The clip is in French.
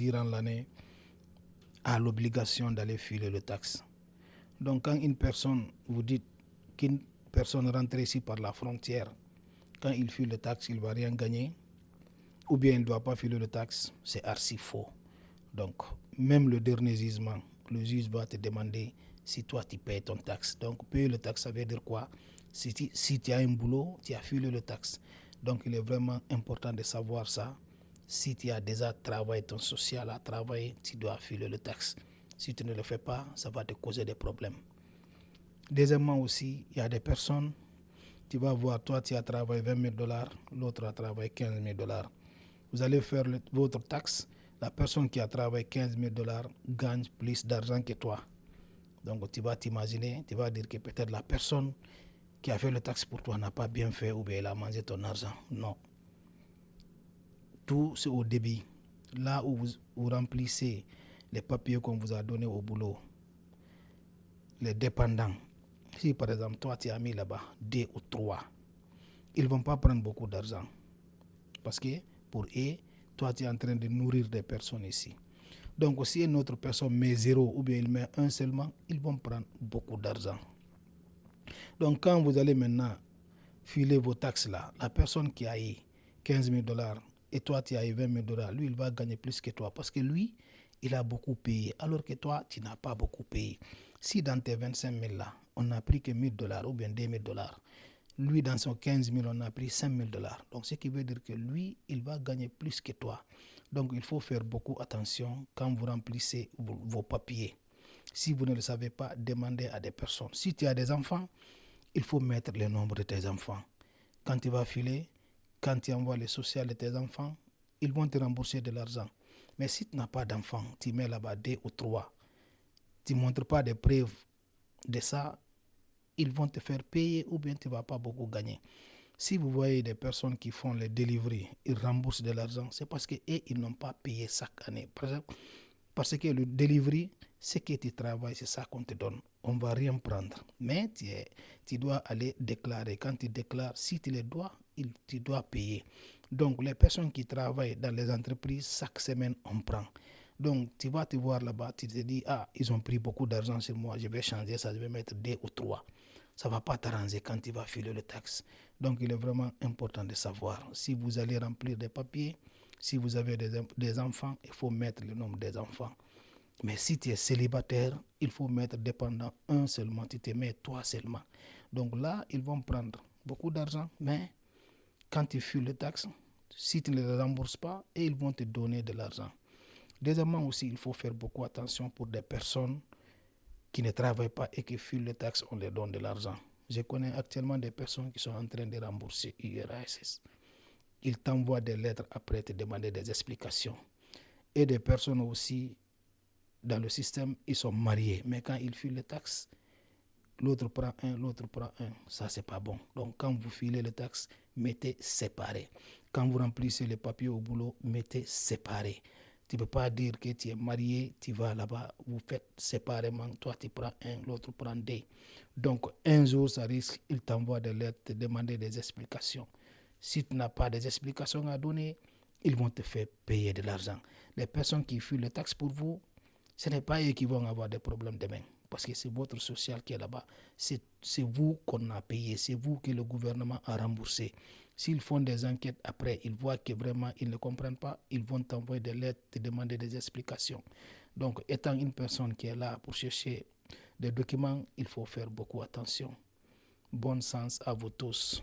durant l'année a l'obligation d'aller filer le taxe. Donc quand une personne, vous dites qu'une personne rentre ici par la frontière, quand il file le taxe, il ne va rien gagner, ou bien il ne doit pas filer le taxe, c'est archi faux. Donc même le dernier jugement, le juge va te demander si toi tu payes ton taxe. Donc payer le taxe, ça veut dire quoi? Si tu as un boulot, tu as filé le taxe. Donc il est vraiment important de savoir ça. Si tu as déjà travaillé ton social à travailler, tu dois filer le taxe. Si tu ne le fais pas, ça va te causer des problèmes. Deuxièmement aussi, il y a des personnes, tu vas voir, toi tu as travaillé 20 000 $, l'autre a travaillé 15 000 $. Vous allez faire votre taxe, la personne qui a travaillé 15 000 $ gagne plus d'argent que toi. Donc tu vas t'imaginer, tu vas dire que peut-être la personne qui a fait le taxe pour toi n'a pas bien fait ou bien elle a mangé ton argent. Non. Tout c'est au début. Là où vous remplissez les papiers qu'on vous a donnés au boulot, les dépendants. Si par exemple toi tu as mis là-bas 2 ou 3, ils ne vont pas prendre beaucoup d'argent. Parce que pour eux, toi tu es en train de nourrir des personnes ici. Donc si une autre personne met 0 ou bien il met 1 seulement, ils vont prendre beaucoup d'argent. Donc quand vous allez maintenant filer vos taxes là, la personne qui a eu 15 000 $ et toi tu as eu 20 000 $, lui il va gagner plus que toi parce que lui, il a beaucoup payé alors que toi tu n'as pas beaucoup payé. Si dans tes 25 000 là, on n'a pris que 1 000 $ ou bien 2 000 $, lui dans son 15 000 on a pris 5 000 $. Donc ce qui veut dire que lui, il va gagner plus que toi. Donc il faut faire beaucoup attention quand vous remplissez vos papiers. Si vous ne le savez pas, demandez à des personnes. Si tu as des enfants, il faut mettre le nombre de tes enfants. Quand tu vas filer, quand tu envoies les sociales de tes enfants, ils vont te rembourser de l'argent. Mais si tu n'as pas d'enfants, tu mets là-bas 2 ou 3, tu ne montres pas des preuves de ça, ils vont te faire payer ou bien tu ne vas pas beaucoup gagner. Si vous voyez des personnes qui font les delivery, ils remboursent de l'argent, c'est parce qu'ils n'ont pas payé chaque année. Parce que le delivery, ce que tu travailles, c'est ça qu'on te donne. On ne va rien prendre. Mais tu dois aller déclarer. Quand tu déclares, si tu les dois, tu dois payer. Donc, les personnes qui travaillent dans les entreprises, chaque semaine, on prend. Donc, tu vas te voir là-bas, tu te dis, ah, ils ont pris beaucoup d'argent sur moi, je vais changer ça, je vais mettre 2 ou 3. Ça ne va pas t'arranger quand tu vas filer le taxe. Donc, il est vraiment important de savoir. Si vous allez remplir des papiers, si vous avez des enfants, il faut mettre le nombre des enfants. Mais si tu es célibataire, il faut mettre dépendant 1 seulement. Tu te mets 3 seulement. Donc là, ils vont prendre beaucoup d'argent, mais quand tu files le taxe, si tu ne les rembourses pas, et ils vont te donner de l'argent. Deuxièmement aussi, il faut faire beaucoup attention pour des personnes qui ne travaillent pas et qui filent le taxe, on leur donne de l'argent. Je connais actuellement des personnes qui sont en train de rembourser URSS. Ils t'envoient des lettres après te demander des explications. Et des personnes aussi, dans le système, ils sont mariés. Mais quand ils filent les taxes, l'autre prend un, l'autre prend un. Ça, c'est pas bon. Donc, quand vous filez les taxes, mettez séparés. Quand vous remplissez les papiers au boulot, mettez séparés. Tu ne peux pas dire que tu es marié, tu vas là-bas, vous faites séparément. Toi, tu prends un, l'autre prend 2. Donc, un jour, ça risque, il t'envoie des lettres, te demander des explications. Si tu n'as pas des explications à donner, ils vont te faire payer de l'argent. Les personnes qui filent les taxes pour vous, ce n'est pas eux qui vont avoir des problèmes demain. Parce que c'est votre social qui est là-bas. C'est vous qu'on a payé. C'est vous que le gouvernement a remboursé. S'ils font des enquêtes après, ils voient que vraiment ils ne comprennent pas, ils vont t'envoyer des lettres, te demander des explications. Donc, étant une personne qui est là pour chercher des documents, il faut faire beaucoup attention. Bon sens à vous tous.